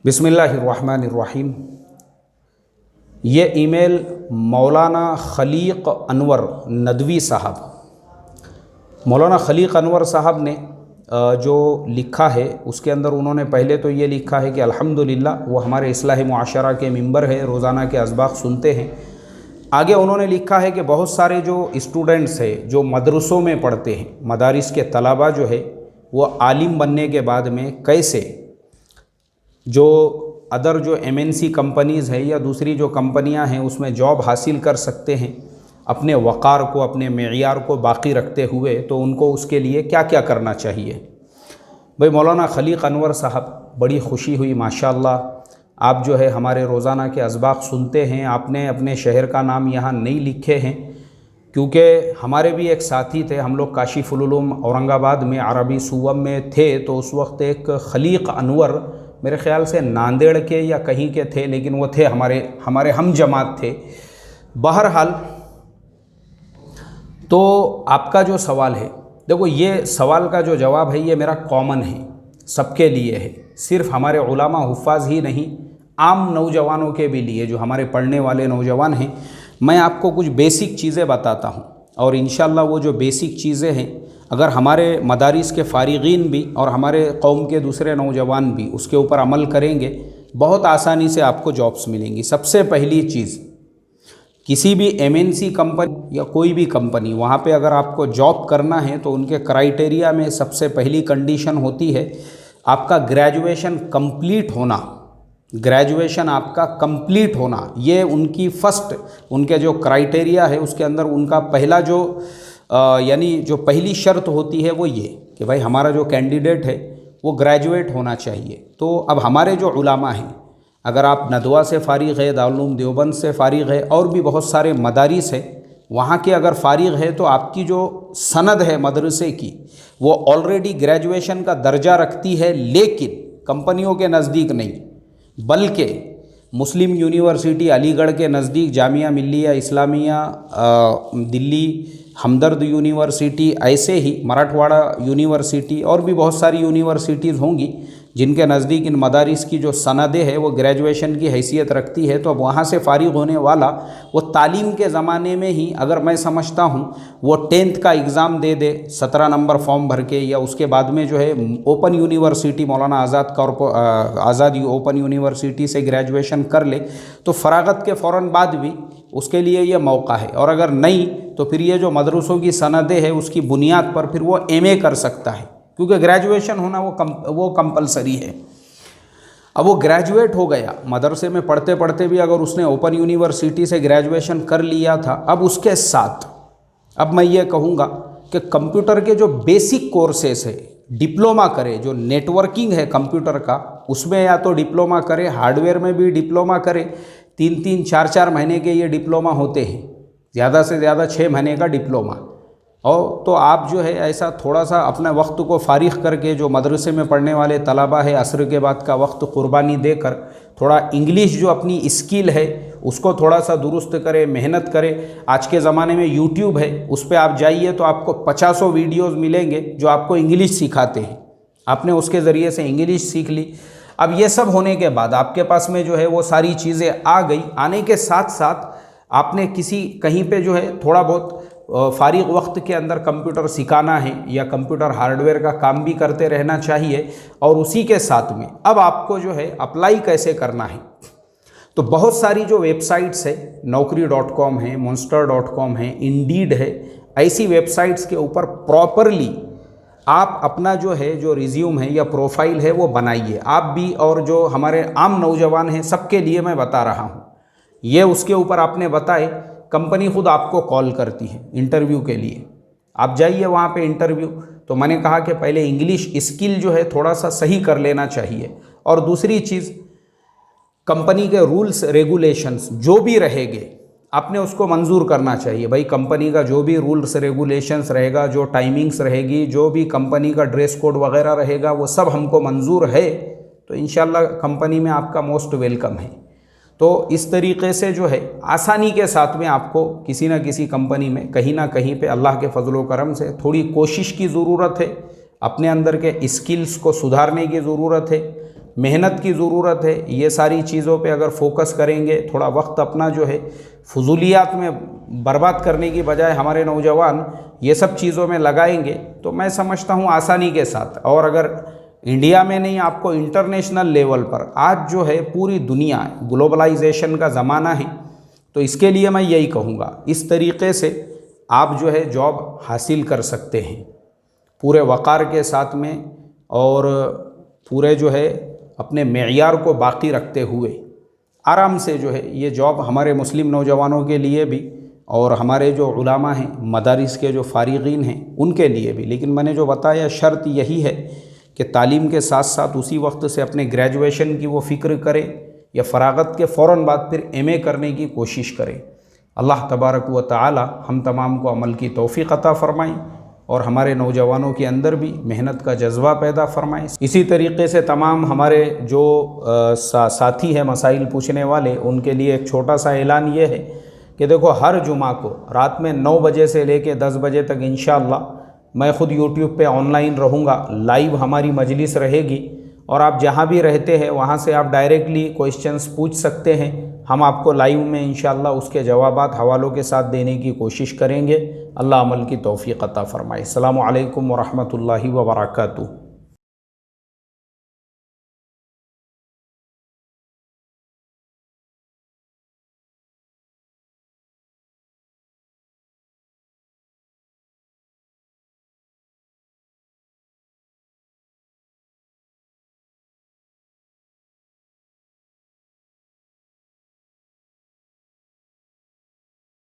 बिस्मिल्लाहिर्रहमानिर्रहीम। ये ईमेल मौलाना खलीक अनवर नदवी साहब, मौलाना खलीक अनवर साहब ने जो लिखा है उसके अंदर उन्होंने पहले तो ये लिखा है कि अल्हम्दुलिल्लाह वो हमारे इस्लाह मुआशरा के मिंबर है, रोज़ाना के असबाक सुनते हैं। आगे उन्होंने लिखा है कि बहुत सारे जो स्टूडेंट्स हैं जो मदरसों में पढ़ते हैं, मदारिस के तलबा जो है वो आलिम बनने के बाद में कैसे जो अदर जो MNC कंपनीज़ है या दूसरी जो कंपनियां हैं उसमें जॉब हासिल कर सकते हैं अपने वक़ार को, अपने मेयार को बाकी रखते हुए, तो उनको उसके लिए क्या क्या करना चाहिए। भाई मौलाना खलीक अनवर साहब, बड़ी खुशी हुई माशाअल्लाह। आप जो है हमारे रोज़ाना के असबाक सुनते हैं। आपने अपने शहर का नाम यहाँ नहीं लिखे हैं, क्योंकि हमारे भी एक साथी थे, हम लोग काशिफुल उलूम औरंगाबाद में अरबी सूवम में थे, तो उस वक्त एक खलीक अनवर मेरे ख़्याल से नांदेड़ के या कहीं के थे, लेकिन वो थे हमारे हम जमात थे। बहरहाल तो आपका जो सवाल है, देखो ये सवाल का जो जवाब है ये मेरा कॉमन है, सबके लिए है, सिर्फ हमारे उलामा हुफ़ाज़ ही नहीं, आम नौजवानों के भी लिए, जो हमारे पढ़ने वाले नौजवान हैं। मैं आपको कुछ बेसिक चीज़ें बताता हूँ और इंशाअल्लाह वो जो बेसिक चीज़ें हैं अगर हमारे मदारिस के फ़ारिगीन भी और हमारे कौम के दूसरे नौजवान भी उसके ऊपर अमल करेंगे, बहुत आसानी से आपको जॉब्स मिलेंगी। सबसे पहली चीज़, किसी भी MNC कंपनी या कोई भी कंपनी, वहाँ पे अगर आपको जॉब करना है तो उनके क्राइटेरिया में सबसे पहली कंडीशन होती है आपका ग्रेजुएशन कंप्लीट होना। ग्रेजुएशन आपका कंप्लीट होना, ये उनकी फ़र्स्ट, उनके जो क्राइटेरिया है उसके अंदर उनका पहला जो यानी जो पहली शर्त होती है वो ये कि भाई हमारा जो कैंडिडेट है वो ग्रेजुएट होना चाहिए। तो अब हमारे जो उलामा हैं, अगर आप नदवा से फ़ारिग है, दारुल उलूम देवबंद से फ़ारिग है और भी बहुत सारे मदारिस है, वहाँ के अगर फ़ारिग है तो आपकी जो सनद है मदरसे की वो ऑलरेडी ग्रेजुएशन का दर्जा रखती है, लेकिन कंपनियों के नज़दीक नहीं, बल्कि मुस्लिम यूनिवर्सिटी अलीगढ़ के नज़दीक जामिया मिल्लिया इस्लामिया दिल्ली, हमदर्द यूनिवर्सिटी, ऐसे ही मराठवाड़ा यूनिवर्सिटी और भी बहुत सारी यूनिवर्सिटीज़ होंगी जिनके नज़दीक इन मदारिस की जो सनदें है वो ग्रेजुएशन की हैसियत रखती है। तो अब वहाँ से फ़ारिग होने वाला वो तालीम के ज़माने में ही, अगर मैं समझता हूँ, वो 10th का एग्ज़ाम दे दे 17 नंबर फॉर्म भर के, या उसके बाद में जो है ओपन यूनिवर्सिटी मौलाना आज़ाद ओपन यूनिवर्सिटी से ग्रेजुएशन कर ले, तो फ़रागत के फ़ौरन बाद भी उसके लिए ये मौका है। और अगर नहीं तो फिर ये जो मदरसों की सनदें है उसकी बुनियाद पर फिर वो MA कर सकता है, क्योंकि ग्रेजुएशन होना वो कंपलसरी है। अब वो ग्रेजुएट हो गया, मदरसे में पढ़ते पढ़ते भी अगर उसने ओपन यूनिवर्सिटी से ग्रेजुएशन कर लिया था, अब उसके साथ अब मैं ये कहूँगा कि कंप्यूटर के जो बेसिक कोर्सेस है डिप्लोमा करे, जो नेटवर्किंग है कंप्यूटर का उसमें या तो डिप्लोमा करे, हार्डवेयर में भी डिप्लोमा करे। 3-3, 4-4 महीने के ये डिप्लोमा होते हैं, ज़्यादा से ज़्यादा 6 महीने का डिप्लोमा। और तो आप जो है ऐसा थोड़ा सा अपने वक्त को फ़ारिग करके, जो मदरसे में पढ़ने वाले तलबा है, असर के बाद का वक्त कुर्बानी देकर थोड़ा इंग्लिश जो अपनी स्किल है उसको थोड़ा सा दुरुस्त करे, मेहनत करे। आज के ज़माने में YouTube है, उस पर आप जाइए तो आपको 50 वीडियोज़ मिलेंगे जो आपको इंग्लिश सिखाते हैं। आपने उसके ज़रिए से इंग्लिश सीख ली। अब ये सब होने के बाद आपके पास में जो है वो सारी चीज़ें आ गई, आने के साथ साथ आपने कहीं पे जो है थोड़ा बहुत फ़ारिग वक्त के अंदर कंप्यूटर सिखाना है या कंप्यूटर हार्डवेयर का काम भी करते रहना चाहिए। और उसी के साथ में अब आपको जो है अप्लाई कैसे करना है, तो बहुत सारी जो वेबसाइट्स है, naukri.com है, monster.com है, इंडीड है, ऐसी वेबसाइट्स के ऊपर प्रॉपरली आप अपना जो है जो रिज्यूम है या प्रोफाइल है वो बनाइए। आप भी और जो हमारे आम नौजवान हैं सबके लिए मैं बता रहा हूँ। ये उसके ऊपर आपने बताए, कंपनी खुद आपको कॉल करती है इंटरव्यू के लिए, आप जाइए वहाँ पे इंटरव्यू। तो मैंने कहा कि पहले इंग्लिश स्किल जो है थोड़ा सा सही कर लेना चाहिए। और दूसरी चीज़, कंपनी के रूल्स रेगुलेशंस जो भी रहेंगे आपने उसको मंजूर करना चाहिए। भाई कंपनी का जो भी रूल्स रेगुलेशंस रहेगा, जो टाइमिंग्स रहेगी, जो भी कंपनी का ड्रेस कोड वगैरह रहेगा, वो सब हमको मंजूर है तो इंशाल्लाह कंपनी में आपका मोस्ट वेलकम है। तो इस तरीक़े से जो है आसानी के साथ में आपको किसी न किसी कंपनी में कहीं ना कहीं पे अल्लाह के फजलो करम से थोड़ी कोशिश की ज़रूरत है, अपने अंदर के स्किल्स को सुधारने की ज़रूरत है। मेहनत की ज़रूरत है। ये सारी चीज़ों पे अगर फोकस करेंगे, थोड़ा वक्त अपना जो है फजूलियात में बर्बाद करने की बजाय हमारे नौजवान ये सब चीज़ों में लगाएंगे तो मैं समझता हूँ आसानी के साथ, और अगर इंडिया में नहीं आपको इंटरनेशनल लेवल पर, आज जो है पूरी दुनिया ग्लोबलाइजेशन का ज़माना है, तो इसके लिए मैं यही कहूँगा इस तरीक़े से आप जो है जॉब हासिल कर सकते हैं पूरे वक़ार के साथ में, और पूरे जो है अपने मेयार को बाकी रखते हुए आराम से जो है ये जॉब हमारे मुस्लिम नौजवानों के लिए भी और हमारे जो उलामा हैं, मदारिस के जो फ़ारिगीन हैं उनके लिए भी। लेकिन मैंने जो बताया शर्त यही है कि तालीम के साथ साथ उसी वक्त से अपने ग्रेजुएशन की वो फ़िक्र करें या फ़रागत के फ़ौरन बाद फिर MA करने की कोशिश करें। अल्लाह तबारक व तआला हम तमाम को अमल की तौफ़ीक़ अता फ़रमाएँ और हमारे नौजवानों के अंदर भी मेहनत का जज्बा पैदा फरमाएँ। इसी तरीक़े से तमाम हमारे जो साथी हैं मसाइल पूछने वाले, उनके लिए एक छोटा सा ऐलान ये है कि देखो हर जुमा को रात में 9 बजे से लेकर 10 बजे तक इंशाअल्लाह मैं ख़ुद यूट्यूब पे ऑनलाइन रहूँगा, लाइव हमारी मजलिस रहेगी और आप जहाँ भी रहते हैं वहाँ से आप डायरेक्टली क्वेश्चंस पूछ सकते हैं। हम आपको लाइव में इंशाअल्लाह उसके जवाबात हवालों के साथ देने की कोशिश करेंगे। अल्लाह अमल की तौफ़ीक़ अता फ़रमाए। अस्सलामु अलैकुम व रहमतुल्लाहि व बरकातुहू।